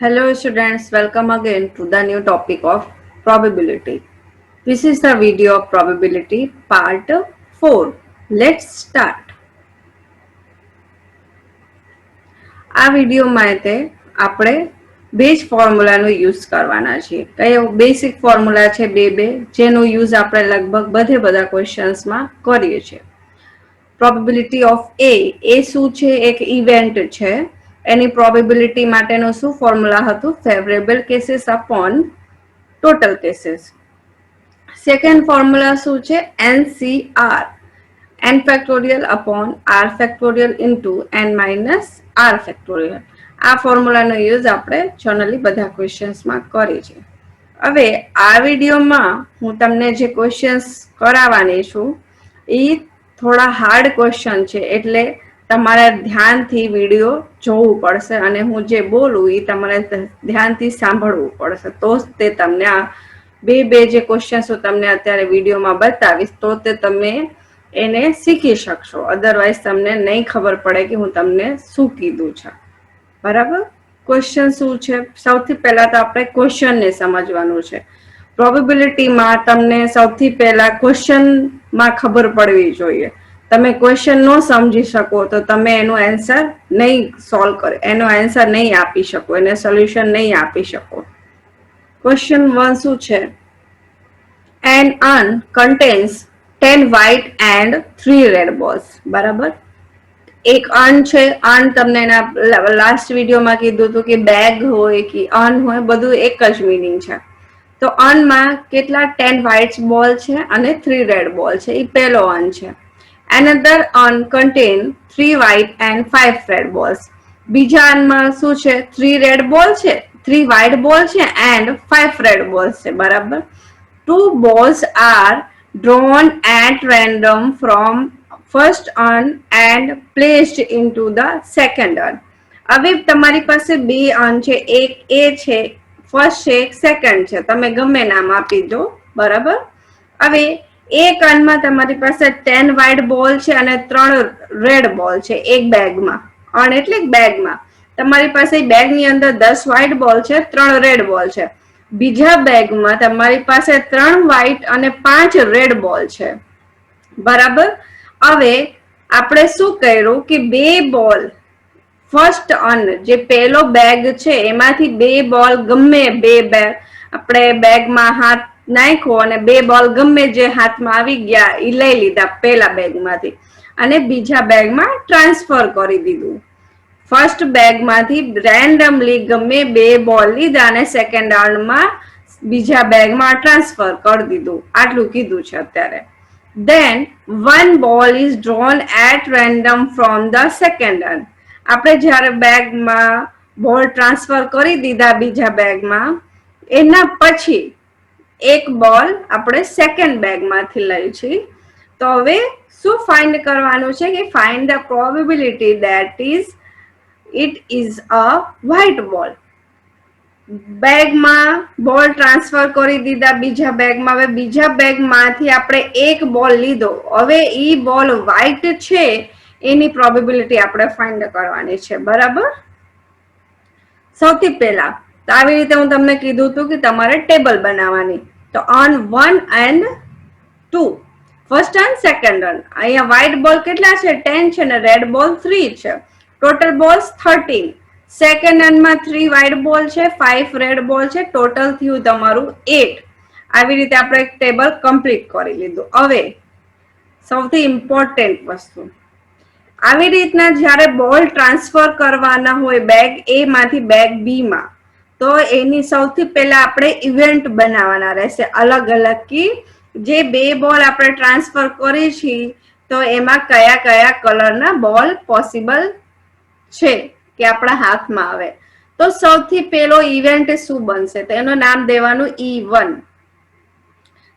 Hello students, welcome again to the new topic of probability. This is the video of probability part 4. Let's start. આ વિડીયોમાં આપણે બે જ ફોર્મ્યુલાનો use કરવાના છીએ. કયો બેસિક ફોર્મ્યુલા છે બે જેનો યુઝ આપણે લગભગ બધા ક્વેશ્ચન્સમાં કરીએ છીએ. પ્રોબેબિલિટી ઓફ એ શું છે? એક ઇવેન્ટ છે. એની પ્રોબેબિલિટી માટેનો શું ફોર્મ્યુલા હતું? Favourable cases upon total cases. Second formula શું છે? NCR, n factorial upon r factorial into n minus r factorial. આ ફોર્મ્યુલાનો યુઝ આપણે જનરલી બધા ક્વેશ્ચન્સમાં કરીએ છીએ. હવે આ વિડીયોમાં હું તમને જે ક્વેશ્ચન્સ કરાવવાની છું એ થોડા હાર્ડ ક્વેશ્ચન છે, એટલે તમારે ધ્યાનથી વિડીયો જોવું પડશે અને હું જે બોલું એ તમારે ધ્યાનથી સાંભળવું પડશે. તો જ તે તમને આ બે જે ક્વેશ્ચન્સ હું તમને અત્યારે વિડીયોમાં બતાવીશ તો તે તમે એને શીખી શકશો. અધરવાઇઝ તમને નહીં ખબર પડે કે હું તમને શું કીધું છે. બરાબર? ક્વેશ્ચન શું છે? સૌથી પહેલા તો આપણે ક્વેશ્ચનને સમજવાનું છે. પ્રોબેબિલિટીમાં તમને સૌથી પહેલા ક્વેશ્ચનમાં ખબર પડવી જોઈએ. તમે ક્વેશ્ચન ન સમજી શકો તો તમે એનો આન્સર નહીં સોલ્વ કરો, એનો આન્સર નહીં આપી શકો, એને સોલ્યુશન નહીં આપી શકો. ક્વેશ્ચન 1 શું છે? An urn contains 10 white and 3 red balls. બરાબર? એક અર્ન છે. અર્ન તમને એના લાસ્ટ વિડીયોમાં કીધું હતું કે બેગ હોય કે અર્ન હોય બધું એક જ મિનિંગ છે. તો અર્નમાં કેટલા 10 વ્હાઇટ બોલ છે અને 3 રેડ બોલ છે. એ પહેલો અર્ન છે. Another urn contain 3 white and 5 red balls. બીજા અર્નમાં શું છે? 3 રેડ બોલ છે, 3 white બોલ છે and 5 રેડ બોલ્સ છે. બરાબર? 2 balls are drawn at random from first urn and placed into the second urn. હવે તમારી પાસે બે અર્ન છે, એક એ છે ફર્સ્ટ છે, એક સેકન્ડ છે. તમે ગમે નામ આપી દો. બરાબર? હવે એક અર્નમાં તમારી પાસે 10 વ્હાઇટ બોલ છે અને 3 રેડ બોલ છે એક બેગમાં. અર્ન એટલે બેગમાં તમારી પાસે બેગની અંદર 10 વ્હાઇટ બોલ છે, 3 રેડ બોલ છે. બીજા બેગમાં તમારી પાસે 3 વ્હાઇટ અને 5 રેડ બોલ છે. બરાબર? હવે આપણે શું કર્યું કે બે બોલ ફર્સ્ટ અર્ન જે પહેલો બેગ છે એમાંથી બે બોલ ગમે બે બેગ આપણે બેગમાં હાથ નાખ્યો અને બે બોલ ગમે જે હાથમાં આવી ગયા એ લઈ લીધા પહેલા બેગમાંથી અને બીજા બેગમાં ટ્રાન્સફર કરી દીધું. ફર્સ્ટ બેગમાંથી રેન્ડમલી ગમે બે બોલ લીધા અને સેકન્ડ અર્નમાં બીજા બેગમાં ટ્રાન્સફર કરી દીધું. આટલું કીધું છે અત્યારે. Then one ball is drawn at random from the second urn. આપણે જ્યારે બેગમાં બોલ ટ્રાન્સફર કરી દીધા બીજા બેગમાં, એના પછી એક બોલ આપણે સેકન્ડ બેગમાંથી લઈ છીએ. તો હવે શું ફાઇન્ડ કરવાનું છે કે find the probability that is it is a white બોલ. બેગમાં બોલ ટ્રાન્સફર કરી દીધા બીજા બેગમાં. હવે બીજા બેગમાંથી આપણે એક બોલ લીધો. હવે ઈ બોલ વ્હાઇટ છે એની પ્રોબેબિલિટી આપણે ફાઇન્ડ કરવાની છે. બરાબર? સૌથી પહેલા તો આવી રીતે હું તમને કીધું હતું કે તમારે ટેબલ બનાવવાની. તો earn 1 and 2, first earn second earn. અહીંયા વ્હાઇટ બોલ કેટલા છે? 10 છે ને રેડ બોલ 3 છે. Total balls 13. સેકન્ડ અર્નમાં 3 વ્હાઇટ બોલ છે, 5 રેડ બોલ છે. ટોટલ થયું તમારું 8. આવી રીતે આપણે એક ટેબલ કમ્પ્લીટ કરી લીધું. હવે સૌથી ઇમ્પોર્ટન્ટ વસ્તુ, આવી રીતના જ્યારે બોલ ટ્રાન્સફર કરવાના હોય બેગ એ માંથી બેગ બી માં, તો એની સૌથી પહેલા આપણે ઇવેન્ટ બનાવવાના રહેશે અલગ અલગ કે જે બે બોલ આપણે ટ્રાન્સફર કરી છીએ તો એમાં કયા કયા કલરના બોલ પોસિબલ છે કે આપણા હાથમાં આવે. તો સૌથી પહેલો ઇવેન્ટ શું બનશે? તો એનું નામ દેવાનું E1.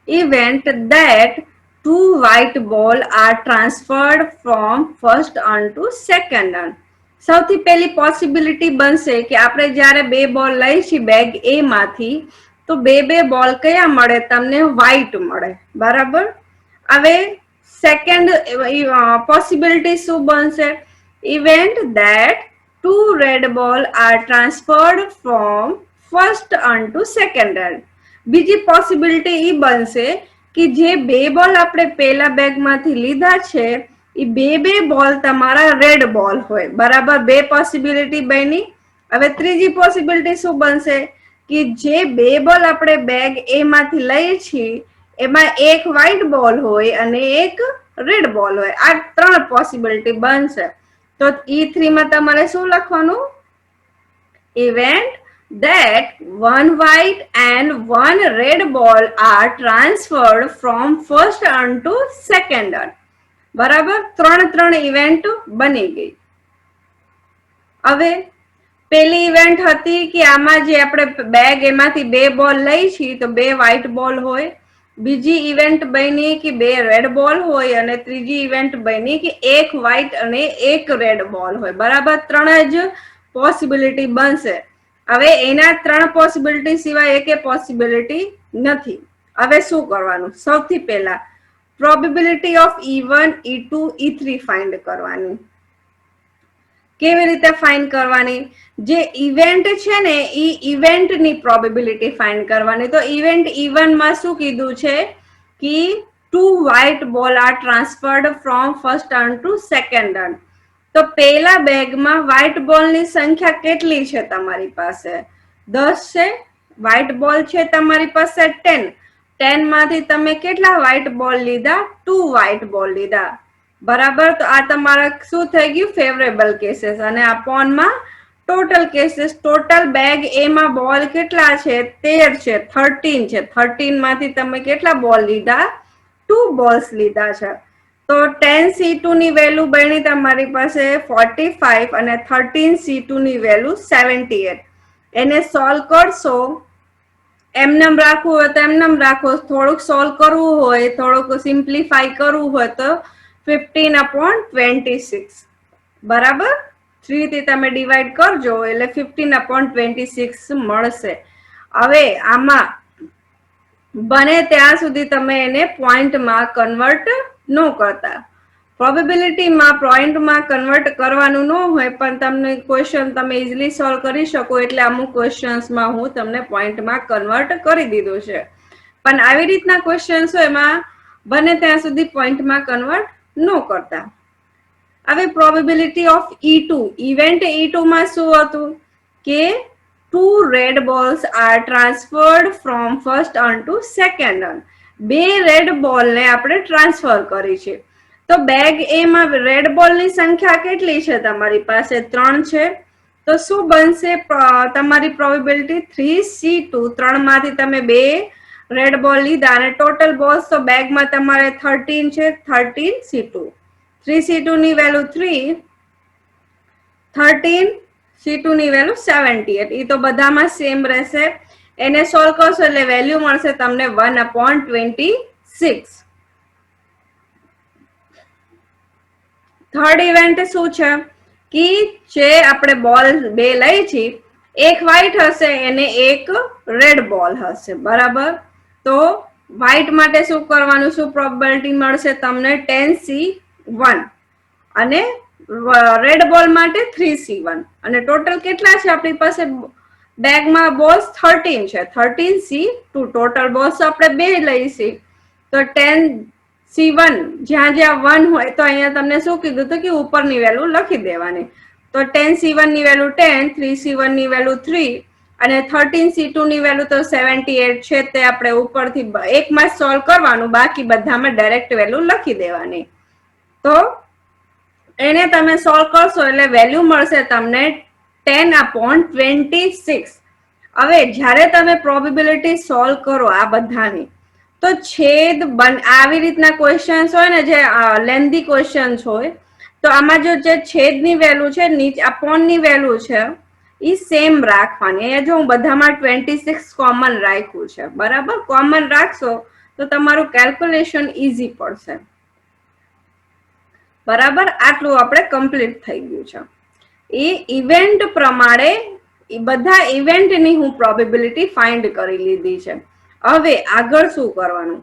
Event that 2 white ball are transferred from first urn to second urn. સૌથી પહેલી પોસિબિલિટી બનશે કે આપણે જ્યારે બે બોલ લઈ છીએ બેગ એ માંથી તો બે બોલ કયા મળે? તમને વ્હાઇટ મળે. બરાબર? હવે સેકન્ડ પોસિબિલિટી શું બનશે? Event that two red ball are transferred from first on to second end. બીજી પોસિબિલિટી ઈ બનશે કે જે બે બોલ આપણે પેલા બેગમાંથી લીધા છે એ બે બોલ તમારા રેડ બોલ હોય. બરાબર, બે પોસિબિલિટી બની. હવે ત્રીજી પોસિબિલિટી શું બનશે કે જે બે બોલ આપણે બેગ એ માંથી લઈએ છીએ એમાં એક વ્હાઈટ બોલ હોય અને એક રેડ બોલ હોય. આ ત્રણ પોસિબિલિટી બનશે. તો E3 માં તમારે શું લખવાનું? Event that one white and one red ball are transferred from first urn to second urn. બરાબર, ત્રણ ઇવેન્ટ બની ગઈ. હવે પેલી ઇવેન્ટ હતી કે આમાં જે આપણે બેગ એમાંથી બે બોલ લઈ છીએ તો બે વ્હાઈટ બોલ હોય. બીજી ઇવેન્ટ બની કે બે રેડ બોલ હોય અને ત્રીજી ઇવેન્ટ બની કે એક વ્હાઈટ અને એક રેડ બોલ હોય. બરાબર, ત્રણ જ પોસિબિલિટી બનશે. હવે એના ત્રણ પોસિબિલિટી સિવાય એકે પોસિબિલિટી નથી. હવે શું કરવાનું? સૌથી પહેલા probability of E1, E2, E3 find કરવાની. કેવી રીતે ફાઇન્ડ કરવાની? જે ઇવેન્ટ છે ને એ ઇવેન્ટની પ્રોબેબિલિટી ફાઇન્ડ કરવાની. તો ઇવેન્ટ E1 માં શું કીધું છે કે two white ball are transferred from first turn to second turn. તો પેલા બેગમાં વ્હાઇટ બોલની સંખ્યા કેટલી છે તમારી પાસે? 10 છે. વ્હાઇટ બોલ છે તમારી પાસે 10. 10 માંથી તમે કેટલા વ્હાઇટ બોલ લીધા? 2 વ્હાઇટ બોલ લીધા. બરાબર, તો આ તમારા શું થઈ ગયું? Favourable cases. અને આ પોનમાં ટોટલ કેસીસ, ટોટલ બેગ એમાં બોલ કેટલા છે? 13 છે, 13 છે. 13 માંથી તમે કેટલા બોલ લીધા? 2 બોલ્સ લીધા છે. તો 10C2 ની વેલ્યુ બની તમારી પાસે 45 અને 13C2 ની વેલ્યુ 78. એને સોલ્વ કરશો, એમનેમ રાખવું હોય તો એમનેમ રાખો, થોડુંક સોલ્વ કરવું હોય, થોડુંક સિમ્પ્લિફાઈ કરવું હોય તો 15/26. બરાબર, 3 થી તમે ડિવાઈડ કરજો એટલે 15/26 મળશે. હવે આમાં બને ત્યાં સુધી તમે એને પોઈન્ટમાં કન્વર્ટ ન કરતા. પ્રોબેબિલિટીમાં પોઈન્ટમાં કન્વર્ટ કરવાનું ન હોય પણ તમને ક્વેશ્ચન તમે ઇઝીલી સોલ્વ કરી શકો એટલે અમુક ક્વેશ્ચન્સમાં હું તમને પોઈન્ટમાં કન્વર્ટ કરી દીધું છે. પણ આવી રીતના ક્વેશ્ચન્સ હોય એમાં બને ત્યાં સુધી પોઈન્ટમાં કન્વર્ટ ન કરતા. હવે probability of E2. Event E2 માં શું હતું કે two red balls are transferred from first urn to second urn. બે રેડ બોલ ને આપણે ટ્રાન્સફર કરી છે. તો બેગ એ માં રેડ બોલ ની સંખ્યા કેટલી છે તમારી પાસે? 3 છે. તો શું બનશે તમારી પ્રોબેબિલિટી? 3C2. 3 માંથી તમે બે રેડ બોલ લીધા અને ટોટલ બોલ્સ તો બેગ માં તમારે 13 છે. 13C2. 3C2 ની વેલ્યુ 3, 13C2 ની વેલ્યુ 78. એ તો બધામાં સેમ રહેશે. એને સોલ્વ કરશો એટલે વેલ્યુ મળશે તમને 1/26. થર્ડ ઇવેન્ટ શું છે કે જે આપણે બોલ બે લઈ છીએ, એક વ્હાઈટ હશે અને એક રેડ બોલ હશે. બરાબર, તો વ્હાઈટ માટે શું કરવાનું? શું પ્રોબેબિલિટી મળશે તમને? 10C1 અને રેડ બોલ માટે 3C1. અને ટોટલ કેટલા છે આપણી પાસે બેગમાં? બોલ્સ 13 છે. 13C2. ટોટલ બોલ્સ આપણે બે લઈશી તો 10C1 જ્યાં જ્યાં 1 હોય તો અહીંયા તમને શું કીધું હતું કે ઉપરની વેલ્યુ લખી દેવાની. તો 10C1 ની વેલ્યુ 10, 3C1 ની વેલ્યુ 3 અને 13C2 ની વેલ્યુ તો 78 છે. તે આપણે ઉપરથી એકમાં સોલ્વ કરવાનું, બાકી બધામાં ડાયરેક્ટ વેલ્યુ લખી દેવાની. તો એને તમે સોલ્વ કરશો એટલે વેલ્યુ મળશે તમને 10/26. હવે જ્યારે તમે પ્રોબેબિલિટી સોલ્વ કરો આ બધાની તો છેદ આવી રીતના ક્વેશ્ચન્સ હોય ને જે લેન્ધી ક્વેશ્ચન્સ હોય તો આમાં જો જે છેદની વેલ્યુ છે નીચે અપોનની વેલ્યુ છે એ સેમ રાખવાની. અહીંયા જો હું બધામાં 26 કોમન રાખ્યું છે. બરાબર, કોમન રાખશો તો તમારું કેલ્ક્યુલેશન ઈઝી પડશે. બરાબર, આટલું આપણે કમ્પ્લીટ થઈ ગયું છે. એ ઇવેન્ટ પ્રમાણે બધા ઇવેન્ટની હું પ્રોબેબિલિટી ફાઇન્ડ કરી લીધી છે. હવે આગળ શું કરવાનું?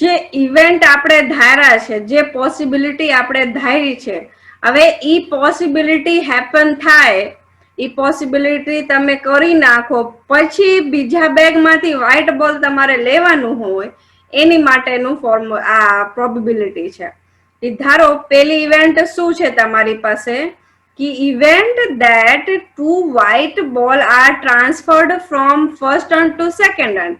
જે ઇવેન્ટ આપણે ધાર્યા છે, જે પોસિબિલિટી આપણે ધારી છે, હવે ઈ પોસિબિલિટી હેપન થાય, ઈ પોસિબિલિટી તમે કરી નાખો, પછી બીજા બેગમાંથી વ્હાઈટ બોલ તમારે લેવાનું હોય, એની માટેનું આ પ્રોબેબિલિટી છે. ધારો પેલી ઇવેન્ટ શું છે તમારી પાસે કે event that 2 white ball are transferred from first turn to second turn.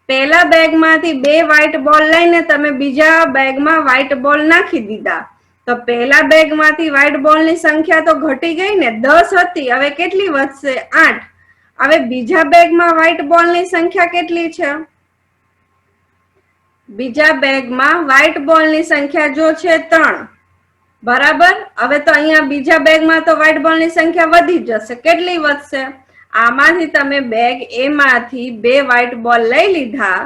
પહેલા બેગમાંથી 2 વ્હાઈટ બોલ લઈને તમે બીજા બેગમાં વ્હાઈટ બોલ નાખી દીધા, તો પહેલા બેગમાંથી વ્હાઈટ બોલની સંખ્યા તો ઘટી ગઈ ને, 10 હતી, હવે કેટલી વધશે? 8. હવે બીજા બેગમાં વ્હાઈટ બોલની સંખ્યા કેટલી છે? બીજા બેગમાં વ્હાઈટ બોલની સંખ્યા જો છે 3, બરાબર. હવે તો અહીંયા બીજા બેગમાં તો વ્હાઈટ બોલની સંખ્યા વધી જશે. કેટલી વધશે? આમાંથી તમે બેગ એ માંથી 2 વ્હાઈટ બોલ લઈ લીધા,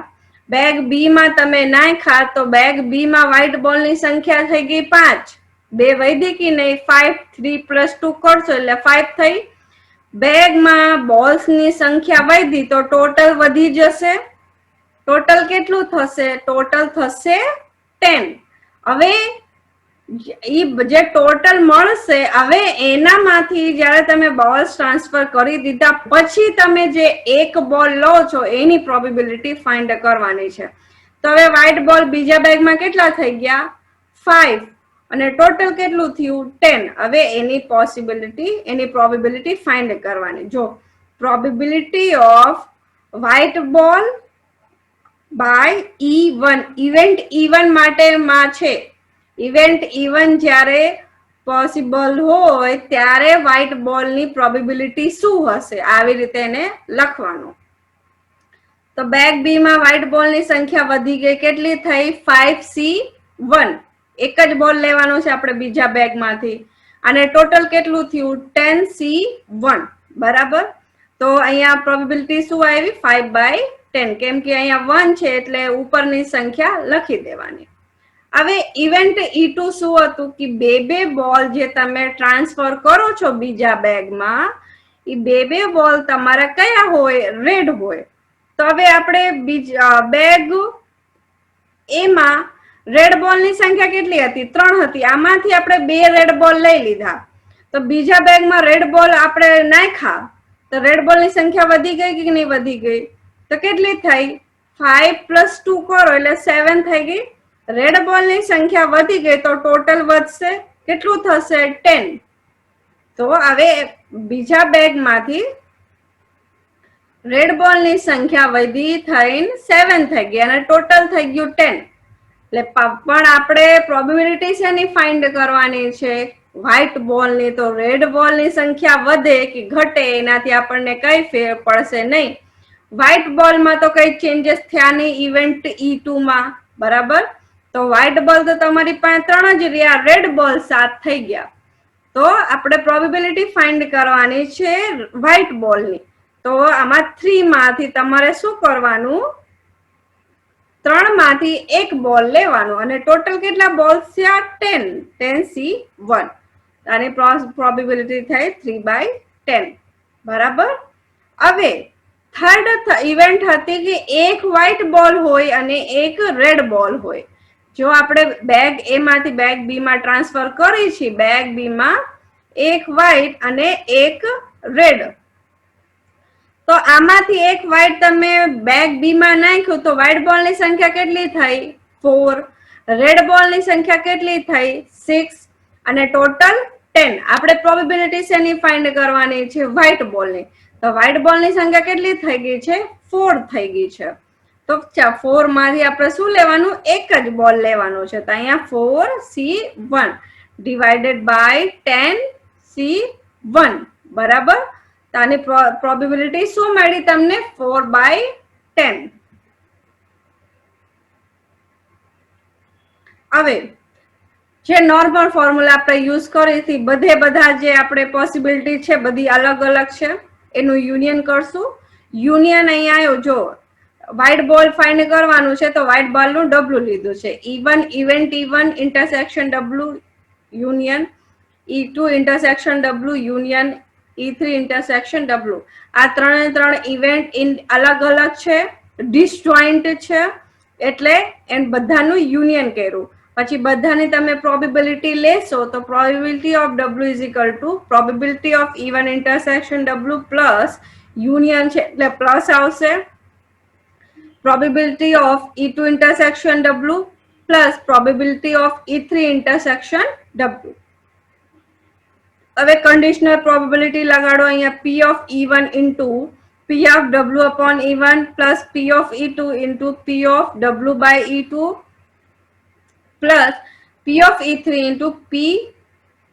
બેગ બી માં તમે નાખ્યા, તો બેગ બી માં વ્હાઈટ બોલની સંખ્યા થઈ ગઈ 5. 2 વધી કે નહીં? 5. 3 + 2 કરશો એટલે 5 થઈ. બેગમાં બોલ્સ ની સંખ્યા વધી તો ટોટલ વધી જશે. ટોટલ કેટલું થશે? ટોટલ થશે 10. હવે જે ટોટલ મળશે, હવે એનામાંથી જયારે તમે બોલ્સ ટ્રાન્સફર કરી દીધા પછી તમે જે એક બોલ લો છો એની પ્રોબેબિલિટી ફાઇન્ડ કરવાની છે. તો હવે વ્હાઈટ બોલ બીજા બેગમાં કેટલા થઈ ગયા? 5, અને ટોટલ કેટલું થયું? 10. હવે એની પ્રોબેબિલિટી ફાઇન્ડ કરવાની. જો પ્રોબેબિલિટી ઓફ વ્હાઈટ બોલ બાય E1, ઇવેન્ટ E1 માટેમાં છે. ઇવેન્ટ E1 જ્યારે પોસિબલ હોય ત્યારે વ્હાઈટ બોલની પ્રોબેબિલિટી શું હશે? આવી રીતે એને લખવાનું. તો બેગ બી માં વ્હાઈટ બોલની સંખ્યા વધી ગઈ, કેટલી થઈ? 5C1. એક જ બોલ લેવાનો છે આપણે બીજા બેગમાંથી, અને ટોટલ કેટલું થયું? 10C1. બરાબર. તો અહીંયા પ્રોબેબિલિટી શું આવી? 5/10. કેમ કે અહીંયા 1 છે એટલે ઉપરની સંખ્યા લખી દેવાની. હવે ઇવેન્ટ E2 શું હતું કે 2 બોલ જે તમે ટ્રાન્સફર કરો છો બીજા બેગમાં, એ 2 બોલ તમારા કયા હોય? રેડ હોય. તો હવે આપણે બેગ એમાં રેડ બોલની સંખ્યા કેટલી હતી? 3 હતી. આમાંથી આપણે 2 રેડ બોલ લઈ લીધા, તો બીજા બેગમાં રેડ બોલ આપણે નાખ્યા, તો રેડ બોલની સંખ્યા વધી ગઈ કે નહીં વધી ગઈ? તો કેટલી થઈ? 5 + 2 કરો એટલે 7 થઈ ગઈ. રેડ બોલની સંખ્યા વધી ગઈ તો ટોટલ વધશે, કેટલું થશે? 10. તો હવે બીજા બેગમાંથી રેડ બોલની સંખ્યા વધી થઈને 7 થઈ ગઈ અને ટોટલ થઈ ગયું 10. એટલે પણ આપણે પ્રોબેબિલિટી શેની ફાઇન્ડ કરવાની છે? વ્હાઈટ બોલની. તો રેડ બોલની સંખ્યા વધે કે ઘટે એનાથી આપણને કઈ ફેર પડશે નહીં. વ્હાઈટ બોલમાં તો કઈ ચેન્જીસ થયા નહીં ઇવેન્ટ E2 માં, બરાબર. તો વ્હાઈટ બોલ તો તમારી પાસે 3 જ રહ્યા, રેડ બોલ 7 થઈ ગયા. તો આપણે પ્રોબેબિલિટી ફાઇન્ડ કરવાની છે વ્હાઈટ બોલની. તો આમાં 3 માંથી તમારે શું કરવાનું? 3 માંથી 1 બોલ લેવાનું, અને ટોટલ કેટલા બોલ્સ થયા? 10. 10C1. આની પ્રોબેબિલિટી થઈ 3/10. બરાબર. હવે થર્ડ ઇવેન્ટ હતી કે એક વ્હાઈટ બોલ હોય અને એક રેડ બોલ હોય. જો આપણે બેગ એ માંથી બેગ બી માં ટ્રાન્સફર કરી છે, બેગ બી માં એક વ્હાઈટ અને એક રેડ, તો આમાંથી એક વ્હાઈટ તમે બેગ બી માં નાખ્યું તો વ્હાઈટ બોલ ની સંખ્યા કેટલી થઈ? 4. રેડ બોલ ની સંખ્યા કેટલી થઈ? 6. અને ટોટલ 10. આપણે પ્રોબેબિલિટી શેની ફાઇન્ડ કરવાની છે? વ્હાઈટ બોલની. તો વ્હાઈટ બોલ ની સંખ્યા કેટલી થઈ ગઈ છે? 4 થઈ ગઈ છે. તો 4 માંથી આપણે શું લેવાનું? એક જ બોલ લેવાનો છે. તો અહીંયા 4C1 ડિવાઇડેડ બાય 10C1. બરાબર. તો આની પ્રોબેબિલિટી શું મળી તમને? 4/10. હવે જે નોર્મલ ફોર્મ્યુલા આપણે યુઝ કરી હતી, બધા જે આપણે પોસિબિલિટી છે બધી અલગ અલગ છે, એનું યુનિયન કરશું. યુનિયન અહીંયા આવ્યો, જો વ્હાઈટ બોલ ફાઇન્ડ કરવાનું છે તો વ્હાઈટ બોલ નું W લીધું છે. Event E1 intersection W union E2 intersection W union E3 intersection W. આ 3 ઇવેન્ટ અલગ અલગ છે, ડિસજોઇન્ટ છે, એટલે બધાનું યુનિયન કર્યું. પછી બધાની તમે પ્રોબેબિલિટી લેશો તો probability of W is equal to probability of E1 intersection W plus union છે એટલે પ્લસ આવશે, probability of E2 intersection W plus probability of E3 intersection W. હવે કન્ડિશનલ પ્રોબેબિલિટી લગાડો અહીંયા P of E1 into P of W upon E1 plus P of E2 into P of W by E2 plus P of E3 into P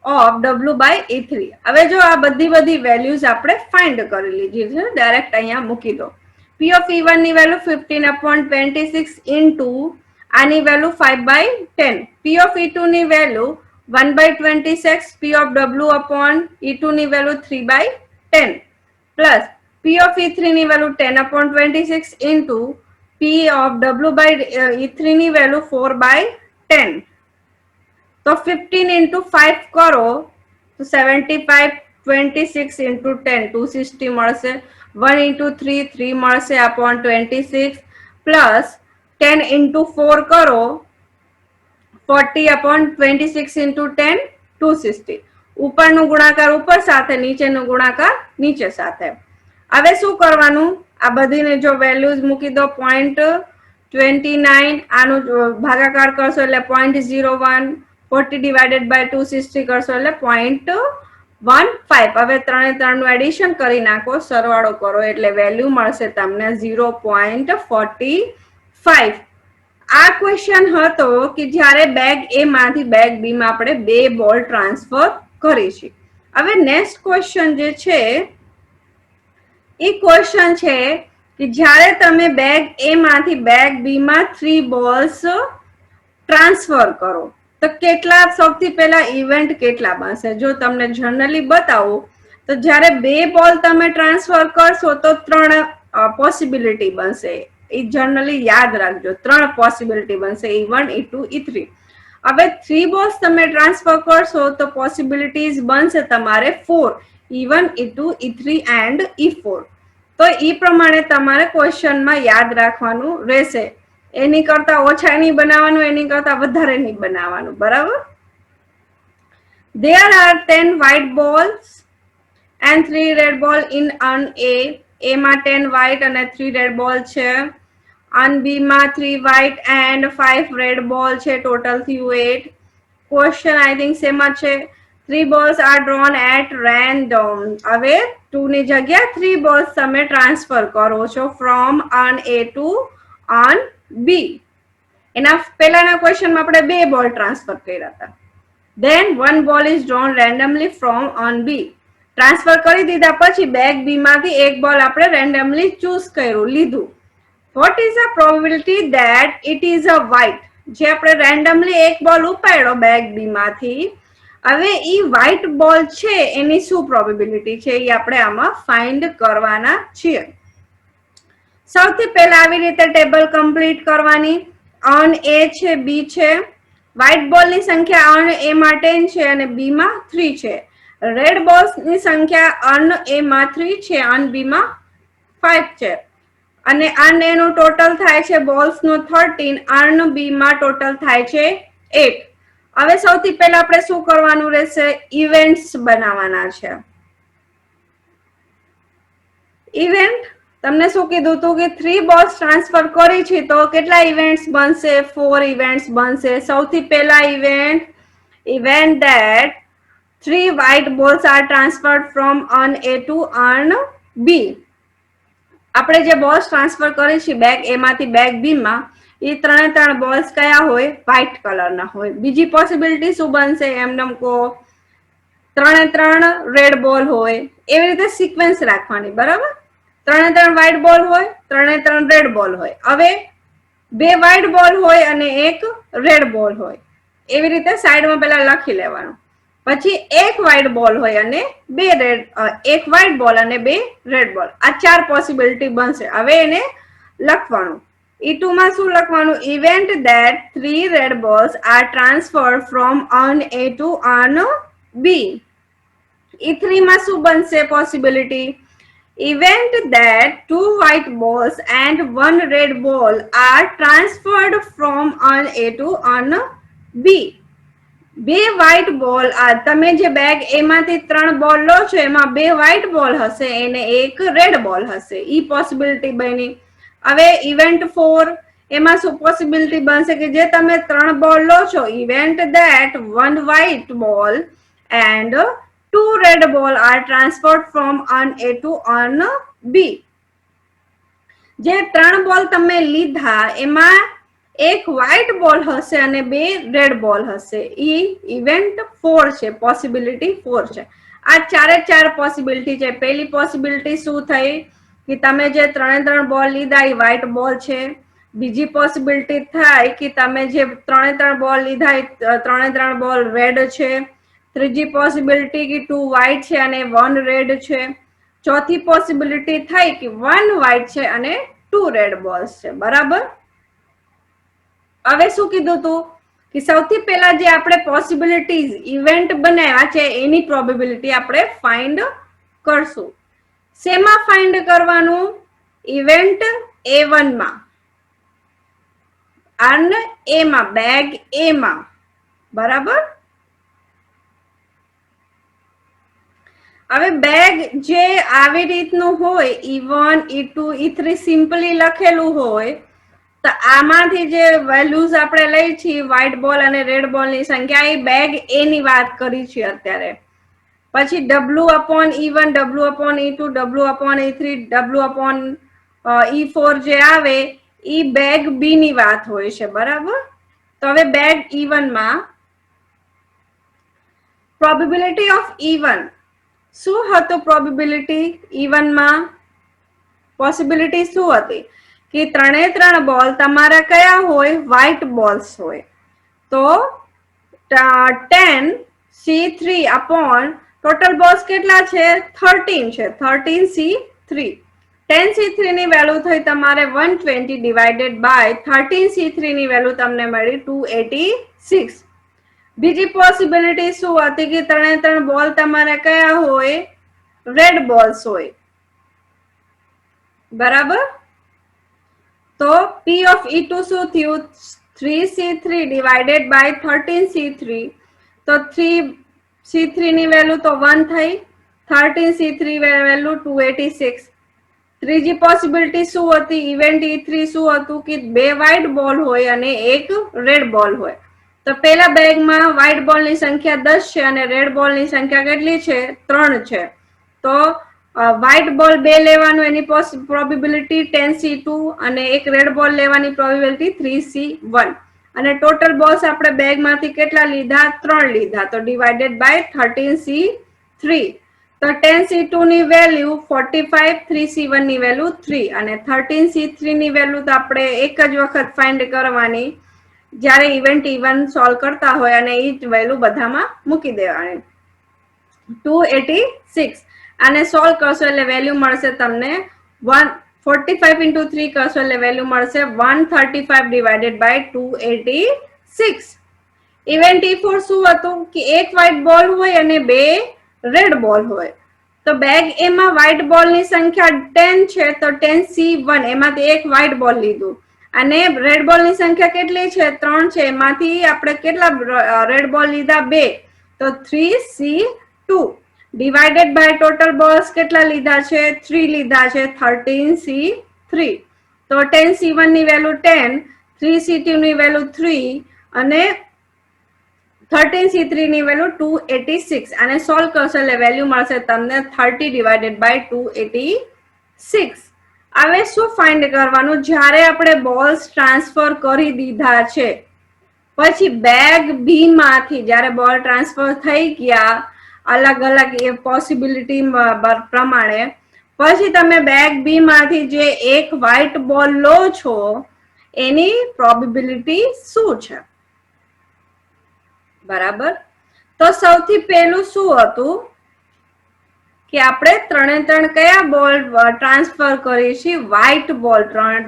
of W by E3. હવે જો આ બધી values આપણે find કરી લીધી છે, direct અહીંયા મૂકી દો. P of E1 ની વેલ્યુ 15 upon 26 into આની value 5 by 10. P of E2 ની value 1 by 26, P of W upon E2 ની value 3 by 10 plus P of E3 ની value 10 upon 26 into P of W by E3 ની value 4 by 10. તો 15 into 5 કરો તો 75, 26 into 10 260 મળશે, 1 into 3 3 મળશે upon 26 plus 10 into 4 કરો 40 upon 26 into 10 260. ઉપરનું ગુણાકાર ઉપર સાથે, નીચેનું ગુણાકાર નીચે સાથે. હવે શું કરવાનું, આ બધીને જો વેલ્યુઝ મૂકી દો 0.29, આનું ભાગાકાર કરશો એટલે 0.01, 40 ડિવાઇડેડ બાય 260 કરશો એટલે 0.15. હવે ત્રણે ત્રણનું એડિશન કરી નાખો, સરવાળો કરો એટલે વેલ્યુ મળશે તમને 0.45. આ ક્વેશ્ચન હતો કે જ્યારે બેગ એ માંથી બેગ બી માં આપણે બે બોલ ટ્રાન્સફર કરી છે. હવે નેક્સ્ટ ક્વેશ્ચન જે છે એ ક્વેશ્ચન છે કે જ્યારે તમે બેગ એ માંથી બેગ બી માં 3 બોલ્સ ટ્રાન્સફર કરો તો કેટલા, સૌથી પહેલા ઇવેન્ટ કેટલા બનશે. જો તમને જનરલી બતાવું તો જ્યારે બે બોલ તમે ટ્રાન્સફર કરશો તો 3 પોસિબિલિટી બનશે. એ જનરલી યાદ રાખજો, 3 પોસિબિલિટી બનશે, E1, E2, E3. હવે 3 બોલ્સ તમે ટ્રાન્સફર કરશો તો પોસિબિલિટીઝ બનશે તમારે 4, E1, E2, E3 and E4. તો એ પ્રમાણે તમારે ક્વેશ્ચનમાં યાદ રાખવાનું રહેશે. એની કરતા ઓછા નહીં બનાવવાનું, એની કરતા વધારે નહીં બનાવવાનું, બરાબર. There are 10 white balls and 3 red ball in an A. A માં 10 white અને 3 red ball છે. અન બી માં 3 white and 5 red ball છે, ટોટલ થયું 8. ક્વેશ્ચન આઈ થિંક સેમ જ છે. 3 balls are drawn at random. હવે 2 ની જગ્યા 3 balls તમે ટ્રાન્સફર કરો છો from an A to an B. એના પહેલાના ક્વેશ્ચનમાં આપણે 2 બોલ ટ્રાન્સફર કર્યા હતા. Then 1 ball is drawn randomly from an B. Transfer કરી દીધા પછી બેગ બી માંથી એક બોલ આપણે રેન્ડમલી ચૂઝ કર્યું, લીધું. What is the probability that it is a white? જે આપણે રેન્ડમલી એક બોલ ઉપાડ્યો બેગ બી માંથી, હવે ઈ વ્હાઇટ બોલ છે એની શું પ્રોબેબિલિટી છે એ આપણે આમાં ફાઇન્ડ કરવાના છીએ. સૌથી પહેલા આવી રીતે ટેબલ કમ્પ્લીટ કરવાની. અન એ છે, બી છે. વ્હાઇટ બોલ ની સંખ્યા અન એ માં 10 છે અને બી માં 3 છે. રેડ બોલ્સ ની સંખ્યા અન એ માં 3 છે, અન બી માં 5 છે. અને અન એ નું ટોટલ થાય છે બોલ્સ નું 13, અન બી માં ટોટલ થાય છે 8. હવે સૌથી પહેલા આપણે શું કરવાનું રહેશે, ઇવેન્ટ્સ બનાવવાના છે. ઇવેન્ટ તમને શું કીધું હતું કે 3 બોલ્સ ટ્રાન્સફર કરી છે તો કેટલા ઇવેન્ટ્સ બનશે, 4 ઇવેન્ટ્સ બનશે. સૌથી પહેલા event that 3 white balls are transferred from an A to an B. આપણે જે બોલ્સ ટ્રાન્સફર કરી છે બેગ એ માંથી બેગ બી માં, એ 3 બોલ્સ કયા હોય, વ્હાઇટ કલરના હોય. બીજી પોસિબિલિટી શું બનશે, એમને કહો 3 રેડ બોલ હોય. એવી રીતે સિક્વન્સ રાખવાની, બરાબર. 3 વ્હાઇટ બોલ હોય, 3 રેડ બોલ હોય. હવે 2 વ્હાઇટ બોલ હોય અને 1 રેડ બોલ હોય. એવી રીતે સાઈડમાં પહેલા લખી લેવાનું. પછી 1 વ્હાઇટ બોલ હોય અને 1 વ્હાઇટ બોલ અને 2 રેડ બોલ. આ 4 પોસિબિલિટી બનશે. હવે એને લખવાનું. E2 માં શું લખવાનું, event that 3 red balls are transferred from an A to an B. E3 માં શું બનશે possibility, event that 2 white balls and 1 red ball are transferred from an A to an બી, બે વ્હાઈટ બોલ, આ તમે જે બેગ એમાંથી 3 બોલ લો છો એમાં 2 વ્હાઈટ બોલ હશે અને 1 રેડ બોલ હશે, ઈ પોસિબિલિટી બની. હવે ઇવેન્ટ 4 એમાં શું પોસિબિલિટી બનશે કે જે તમે 3 બોલ લો છો, ઇવેન્ટ ધેટ 1 વ્હાઈટ બોલ and 2 red ball are transferred from on A to on B. જે 3 બોલ તમે લીધા એમાં 1 વ્હાઈટ બોલ હશે અને 2 રેડ બોલ હશે, ઈ ઇવેન્ટ 4 છે, પોસિબિલિટી 4 છે. આ ચાર પોસિબિલિટી છે. પહેલી પોસિબિલિટી શું થઈ કે તમે જે 3 બોલ લીધા એ વ્હાઈટ બોલ છે. બીજી પોસિબિલિટી થાય કે તમે જે 3 બોલ લીધા એ 3 બોલ રેડ છે. ત્રીજી પોસિબિલિટી કે 2 વ્હાઈટ છે અને 1 રેડ છે. ચોથી પોસિબિલિટી થાય કે 1 વ્હાઈટ છે અને 2 રેડ બોલ્સ છે. બરાબર. હવે શું કીધું તું કે સૌથી પહેલા જે આપણે પોસિબિલિટીઝ ઇવેન્ટ બનાવ્યા છે એની પ્રોબેબિલિટી આપણે ફાઇન્ડ કરશું. શેમાં ફાઇન્ડ કરવાનું? ઇવેન્ટ A1 માં અને A માં, બેગ A માં. બરાબર. હવે બેગ જે આવી રીતનું હોય, E1, E2, E3 સિમ્પલી લખેલું હોય, તો આમાંથી જે વેલ્યુઝ આપણે લઈ છીએ વ્હાઈટ બોલ અને રેડ બોલ ની સંખ્યા, એ બેગ A ની વાત કરી છે અત્યારે. પછી W/E1, W/E2, W/E3, W/E4 જે આવે ઈ બેગ બી ની વાત હોય છે. બરાબર. તો હવે બેગ E1 માં પ્રોબેબિલિટી ઓફ E1 શું હતું? પ્રોબેબિલિટી E1 માં પોસિબિલિટી શું હતી કે 3 બોલ તમારા કયા હોય? વ્હાઈટ બોલ્સ હોય. તો 10C3 upon ટોટલ બોલ્સ કેટલા છે? 13 છે. 13C3. 10C3 ની વેલ્યુ થઈ તમારે 120 ડિવાઇડેડ બાય 13C3 ની વેલ્યુ તમને મળી 286. બીજી પોસિબિલિટી શું હતી કે 3 બોલ તમારે કયા હોય? રેડ બોલ્સ હોય. બરાબર. તો P of E2 શું થયું? 3C3 divided by 13C3. તો 3C3 ની વેલ્યુ તો 1 થઈ, 13C3 વેલ્યુ 286. ત્રીજી પોસિબિલિટી શું હતી? ઇવેન્ટ E3 શું હતું કે 2 વ્હાઈટ બોલ હોય અને 1 રેડ બોલ હોય. તો પેલા બેગમાં વ્હાઈટ બોલ ની સંખ્યા 10 છે અને રેડ બોલ ની સંખ્યા કેટલી છે? 3 છે. તો વ્હાઈટ બોલ 2 લેવાનું, એની પ્રોબેબિલિટી 10C2 અને 1 રેડ બોલ લેવાની પ્રોબેબિલિટી 3C1. અને ટોટલ બોલ્સ આપણે બેગમાંથી કેટલા લીધા? 3 લીધા. તો ડિવાઇડેડ બાય 13C3. તો 10C2 ની વેલ્યુ 45, 3C1 ની વેલ્યુ 3 અને 13C3 ની વેલ્યુ તો આપણે એક જ વખત ફાઇન્ડ કરવાની જ્યારે ઇવેન્ટ E1 સોલ્વ કરતા હોય અને ઈ જ વેલ્યુ બધામાં મૂકી દેવાની. 286. આને સોલ્વ કરશો એટલે વેલ્યુ મળશે તમને 45 into 3 કરશો એટલે વેલ્યુ મળશે 135 ડિવાઇડેડ બાય 286. ઇવેન્ટ E4 શું હતું કે 1 વ્હાઈટ બોલ હોય અને 2 રેડ બોલ હોય. તો બેગ એમાં વ્હાઈટ બોલ ની સંખ્યા 10 છે, તો 10C1 એમાંથી 1 વ્હાઈટ બોલ લીધું અને રેડ બોલ ની સંખ્યા કેટલી છે? 3 છે. એમાંથી આપણે કેટલા રેડ બોલ લીધા? 2. તો 3C2 divided by total balls કેટલા લીધા છે? 3 લીધા છે. 13C3. તો 10C1 ની વેલ્યુ 10, 3C2 ની વેલ્યુ 3 અને 13C3 ની વેલ્યુ 286. આને સોલ્વ કરશો એટલે વેલ્યુ મળશે તમને 30 ડિવાઇડેડ બાય 286. હવે શું ફાઇન્ડ કરવાનું? જ્યારે આપણે બોલ્સ ટ્રાન્સફર કરી દીધા છે પછી બેગ બી માંથી જ્યારે બોલ ટ્રાન્સફર થઈ ગયા અલગ અલગ પોસિબિલિટી પ્રમાણે, પછી તમે બેગ બી માંથી જે એક વ્હાઈટ બોલ લો છો એની પ્રોબેબિલિટી શું છે? બરાબર. તો સૌથી પહેલું શું હતું કે આપણે 3 કયા બોલ ટ્રાન્સફર કરી છે? વ્હાઈટ બોલ 3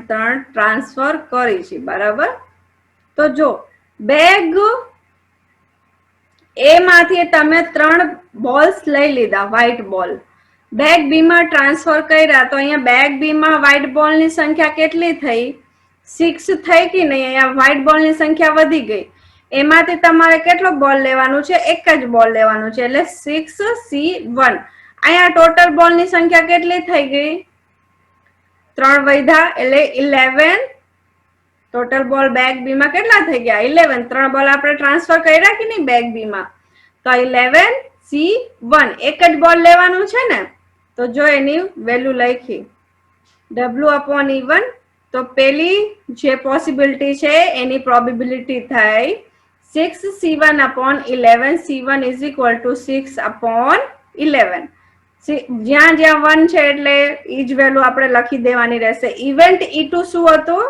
ટ્રાન્સફર કરી છે. બરાબર. તો જો બેગ એ માંથી તમે 3 બોલ્સ લઈ લીધા વ્હાઈટ બોલ, બેગ બી માં ટ્રાન્સફર કર્યા, તો અહીંયા બેગ બી માં વ્હાઈટ બોલ ની સંખ્યા કેટલી થઈ? 6 થઈ કે નહીં? અહીંયા વ્હાઈટ બોલ ની સંખ્યા વધી ગઈ. એમાંથી તમારે કેટલો બોલ લેવાનું છે? એક જ બોલ લેવાનું છે, એટલે 6C1. અહીંયા ટોટલ બોલની સંખ્યા કેટલી થઈ ગઈ? 3 વધ્યા એટલે 11. ટોટલ બોલ બેગ બી માં કેટલા થઈ ગયા? 11. 3 બોલ આપણે ટ્રાન્સફર કર્યા કે નહીં બેગ બી માં, તો 11C1 એક જ બોલ લેવાનું છે ને. તો જો એની વેલ્યુ લખી W/E1, તો પેલી જે પોસિબિલિટી છે એની પ્રોબેબિલિટી થઈ 6C1/11. C1 is equal to 6/11. જ્યાં જ્યાં 1 છે એટલે ઈ જ વેલ્યુ આપણે લખી દેવાની રહેશે. ઇવેન્ટ E2 શું હતું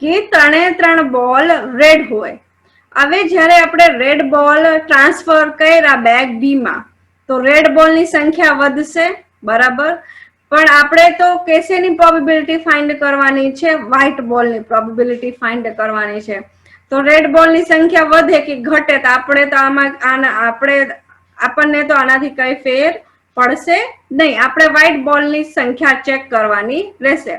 કે 3 બોલ રેડ હોય. હવે જ્યારે આપણે રેડ બોલ ટ્રાન્સફર કર્યા બેગ બી માં, તો રેડ બોલ ની સંખ્યા વધશે, બરાબર. પણ આપણે તો કેસેની પ્રોબેબિલિટી ફાઇન્ડ કરવાની છે? વ્હાઇટ બોલ ની પ્રોબેબિલિટી ફાઇન્ડ કરવાની છે. તો રેડ બોલ ની સંખ્યા વધે કે ઘટે, તો આપણે તો આપણને તો આનાથી કઈ ફેર પડશે નહીં. આપણે વ્હાઇટ બોલ ની સંખ્યા ચેક કરવાની રહેશે.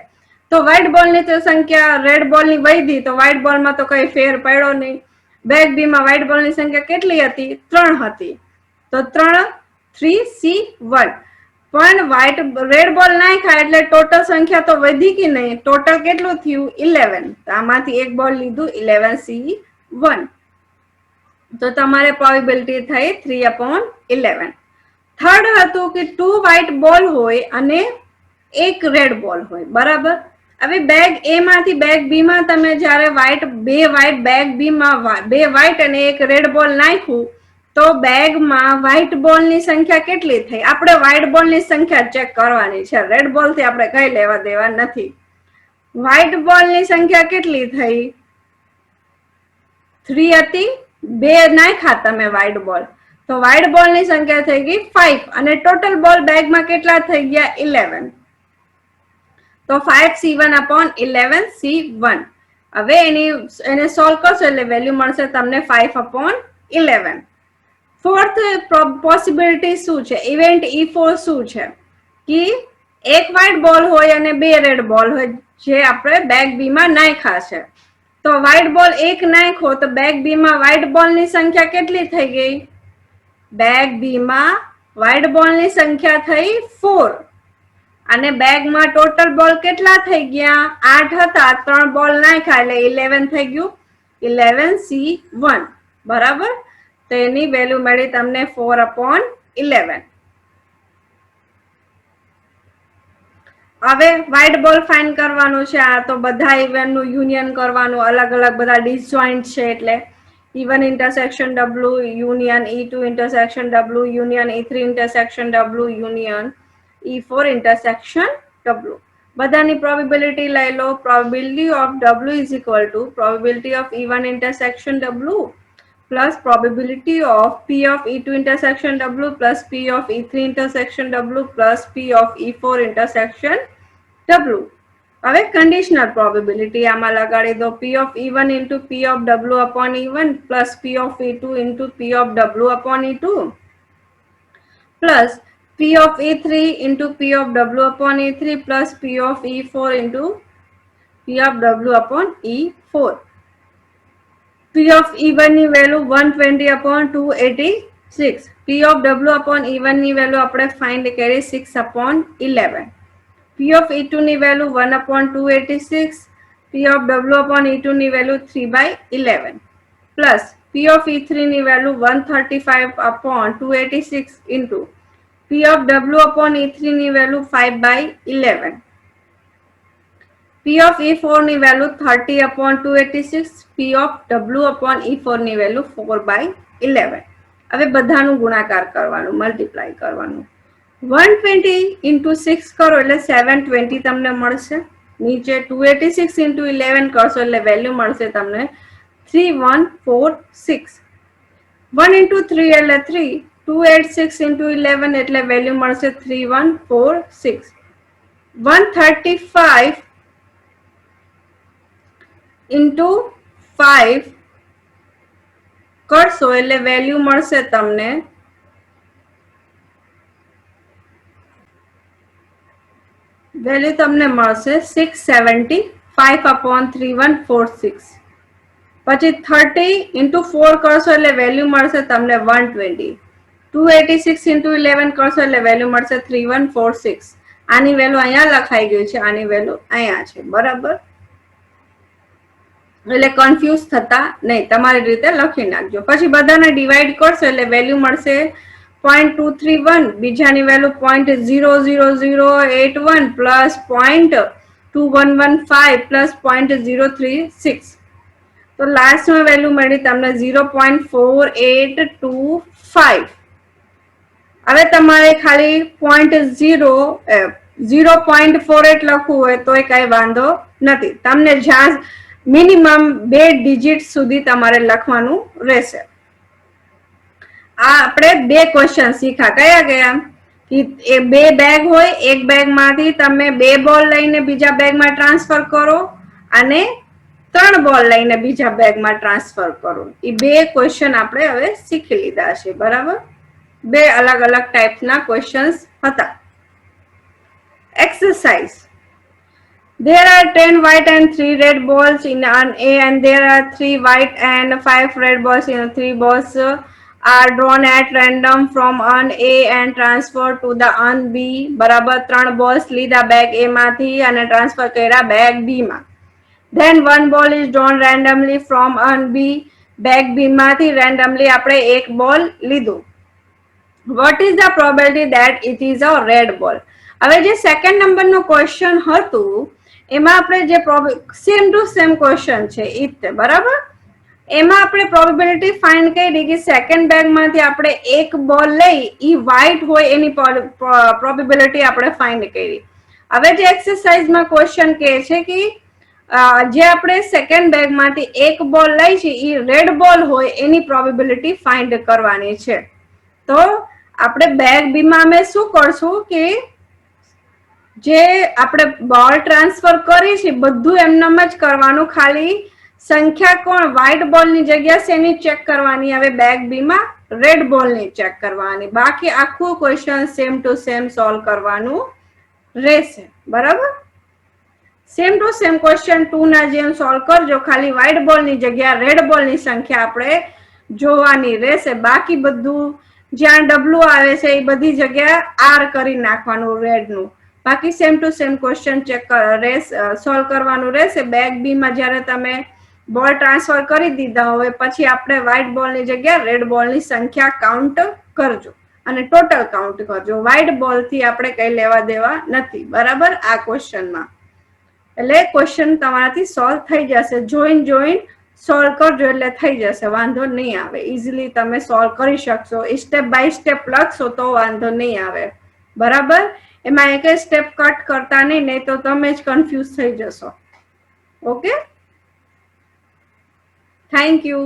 તો વ્હાઇટ બોલ ની તો સંખ્યા રેડ બોલ ની વધી, તો વ્હાઇટ બોલ માં તો કઈ ફેર પડ્યો નહીં. બેગ બી માં વ્હાઇટ બોલ ની સંખ્યા કેટલી હતી? 3 હતી. તો 3C1. પણ રેડ બોલ નાખ્યા એટલે ટોટલ સંખ્યા તો વધી કે નહીં? ટોટલ કેટલું થયું? 11. તો આમાંથી એક બોલ લીધું, 11C1. તો તમારે પ્રોબેબિલિટી થઈ 3/11. થર્ડ હતું કે 2 વ્હાઇટ બોલ હોય અને એક રેડ બોલ હોય, બરાબર. હવે બેગ એ માંથી બેગ બી માં તમે જયારે બે વ્હાઇટ બેગ બી માં 2 વ્હાઇટ અને એક રેડ બોલ નાખ્યું, તો બેગમાં વ્હાઇટ બોલ ની સંખ્યા કેટલી થઈ? આપણે વ્હાઇટ બોલ ની સંખ્યા ચેક કરવાની છે, રેડ બોલ થી આપણે કઈ લેવા દેવા નથી. વ્હાઇટ બોલ ની સંખ્યા કેટલી થઈ? 3 હતી. 2 નાખ્યા તમે વ્હાઇટ બોલ, તો વ્હાઇટ બોલ ની સંખ્યા થઈ ગઈ 5. અને ટોટલ બોલ બેગમાં કેટલા થઈ ગયા? 11. તો 5C1/11C1. હવે એને સોલ્વ કરશો એટલે વેલ્યુ મળશે તમને 5/11. ફોર્થ પોસિબિલિટી શું છે? ઇવેન્ટ E4 શું છે કે એક વ્હાઇટ બોલ હોય અને 2 રેડ બોલ હોય, જે આપણે બેગ બી માં નાખ્યા છે. તો વ્હાઇટ બોલ એક નાખ્યો, તો બેગ બી માં વ્હાઇટ બોલ ની સંખ્યા કેટલી થઈ ગઈ? બેગ બી માં વ્હાઇટ બોલ ની સંખ્યા થઈ 4. અને બેગમાં ટોટલ બોલ કેટલા થઈ ગયા? 8 હતા. 3 બોલ નાખ્યા એટલે 11 થઈ ગયું, 11C1, બરાબર. તો એની વેલ્યુ મળી તમને 4/11. હવે વ્હાઇટ બોલ ફાઇન્ડ કરવાનું છે. આ તો બધા ઇવેન્ટ નું યુનિયન કરવાનું, અલગ અલગ બધા ડિસજોઇન્ટ છે, એટલે E1 intersection W union E2 intersection W union E3 intersection W union E4 intersection W. બધાની પ્રોબેબિલિટી લઈ લો. Probability of W is equal to probability of E1 intersection W plus probability of P of E2 intersection W plus P of E3 intersection W plus P of E4 intersection W. હવે conditional probability આમાં લગાડી દો. P of E1 into P of W upon E1 plus P of E2 into P of W upon E2 plus P of E3 into P of W upon E3 plus P of E4 into P of W upon E4. P of E1 ની value 120/286. P of W upon E1 ની value આપણે find કરી 6/11. P of E2 ની value 1/286. P of W upon E2 ની value 3/11 plus P of E3 ની value 135/286 into P of W upon E3 ની value 5/11. P of E4 ની value 30/286. P of W upon E4 ની value 4/11. હવે બધાનું ગુણાકાર કરવાનું, મલ્ટીપ્લાય કરવાનું. 120 into 6 કરો એટલે 720 તમને મળશે. નીચે 286 into 11 કરશો એટલે વેલ્યુ મળશે તમને 3146. 1 into 3 એટલે 3. 286 into 11 એટલે વેલ્યુ મળશે 3146. 135 into 5 કરશો એટલે વેલ્યુ મળશે તમને 675/3146. પછી 30 × 4 કરશો એટલે વેલ્યુ મળશે તમને 120. 286 × 11 કરશો એટલે વેલ્યુ મળશે 3146. આની વેલ્યુ અહીંયા લખાઈ ગઈ છે, આની વેલ્યુ અહીંયા છે. બરાબર, એટલે કન્ફ્યુઝ થતા નહીં, તમારી રીતે લખી નાખજો. પછી બધાને ડિવાઈડ કરશો એટલે વેલ્યુ મળશે 0.231, બીજાની વેલ્યુ 0.00081 પ્લસ 0.2115 પ્લસ 0.036. તો લાસ્ટમાં વેલ્યુ મળી તમને 0.4825. હવે તમારે ખાલી 0.48 લખવું હોય તો કઈ વાંધો નથી. તમને જ્યાં મિનિમમ 2 ડિજિટ સુધી તમારે લખવાનું રહેશે. આ આપણે 2 ક્વેશ્ચન શીખા. કયા ગયા? કે 2 બેગ હોય, એક બેગમાંથી તમે 2 બોલ લઈને બીજા બેગમાં ટ્રાન્સફર કરો અને 3 બોલ લઈને બીજા બેગમાં ટ્રાન્સફર કરો. એ 2 ક્વેશ્ચન આપણે હવે શીખી લીધા છે. બરાબર, 2 અલગ અલગ ટાઈપના ક્વેશ્ચન્સ હતા. Exercise. There are 10 white and 3 red balls in an A, and there are 3 white and 5 red balls in 3 balls are drawn at random from an A and transferred to the an B. બરાબર, 3 balls લીધા bag A માંથી અને transfer કર્યા bag B માં. Then 1 ball is drawn randomly from an B. Bag B માંથી randomly આપણે એક બોલ લીધું. What is the probability that it is a red ball? હવે જે સેકન્ડ નંબરનો ક્વેશ્ચન હતું એમાં આપણે જે સેમ ટુ સેમ ક્વેશ્ચન છે ઈ જ. બરાબર, એમાં આપણે પ્રોબેબિલિટી ફાઇન્ડ કરી કે સેકન્ડ બેગમાંથી આપણે એક બોલ લઈ ઈ વ્હાઇટ હોય એની પ્રોબેબિલિટી આપણે ફાઇન્ડ કરી. હવે જે એક્સરસાઇઝમાં ક્વેશ્ચન કહે છે કે જે આપણે સેકન્ડ બેગમાંથી એક બોલ લઈ છે ઈ રેડ બોલ હોય એની પ્રોબેબિલિટી ફાઇન્ડ કરવાની છે. તો આપણે બેગ બી માં અમે શું કરશું કે જે આપણે બોલ ટ્રાન્સફર કરી છે બધું એમનેમ જ કરવાનું, ખાલી સંખ્યા કોણ વ્હાઇટ બોલની જગ્યા શેની ચેક કરવાની, હવે બેગ બી માં રેડ બોલની ચેક કરવાની. બાકી આખું question same to same solve કરવાનું રહેશે. બરાબર, સેમ ટુ સેમ ક્વેશ્ચન 2 ના જેમ સોલ્વ કરજો, ખાલી વ્હાઇટ બોલની જગ્યા રેડ બોલની સંખ્યા આપણે જોવાની રહેશે. બાકી બધું જ્યાં ડબલું આવે છે એ બધી જગ્યા આર કરી નાખવાનું રેડનું. બાકી same to same question check solve કરવાનું રહેશે. બેગ બી માં જ્યારે તમે બોલ ટ્રાન્સફર કરી દીધા હોય પછી આપણે વ્હાઇટ બોલની જગ્યા રેડ બોલની સંખ્યા કાઉન્ટ કરજો અને ટોટલ કાઉન્ટ કરજો. વ્હાઇટ બોલ થી આપણે કઈ લેવા દેવા નથી. બરાબર, આ ક્વેશ્ચનમાં એટલે ક્વેશ્ચન તમારાથી સોલ્વ થઈ જશે. જોઈન સોલ્વ કરજો એટલે થઈ જશે, વાંધો નહીં આવે. ઇઝીલી તમે સોલ્વ કરી શકશો. સ્ટેપ બાય સ્ટેપ લખશો તો વાંધો નહીં આવે. બરાબર, એમાં એક સ્ટેપ કટ કરતા નહીં તો તમે જ કન્ફ્યુઝ થઈ જશો. Okay, thank you.